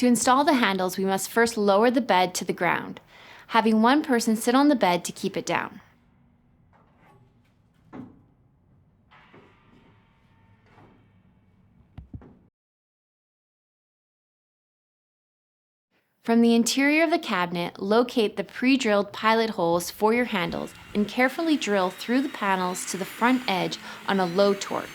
To install the handles, we must first lower the bed to the ground, having one person sit on the bed to keep it down. From the interior of the cabinet, locate the pre-drilled pilot holes for your handles and carefully drill through the panels to the front edge on a low torque.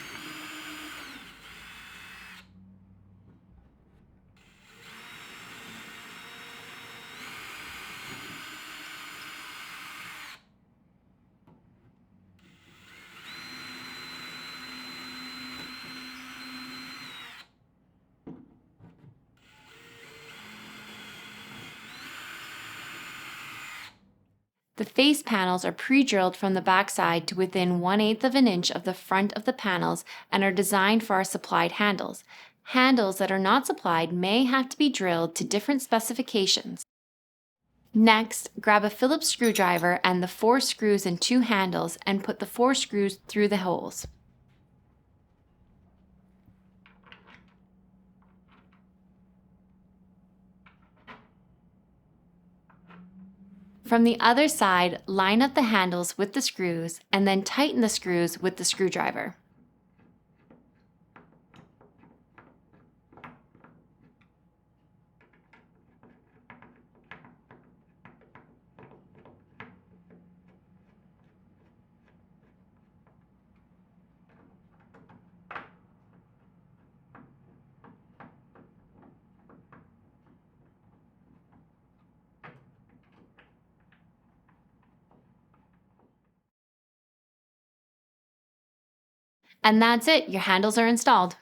The face panels are pre-drilled from the backside to within 1/8 of an inch of the front of the panels and are designed for our supplied handles. Handles that are not supplied may have to be drilled to different specifications. Next, grab a Phillips screwdriver and the 4 screws and 2 handles and put the 4 screws through the holes. From the other side, line up the handles with the screws and then tighten the screws with the screwdriver. And that's it, your handles are installed.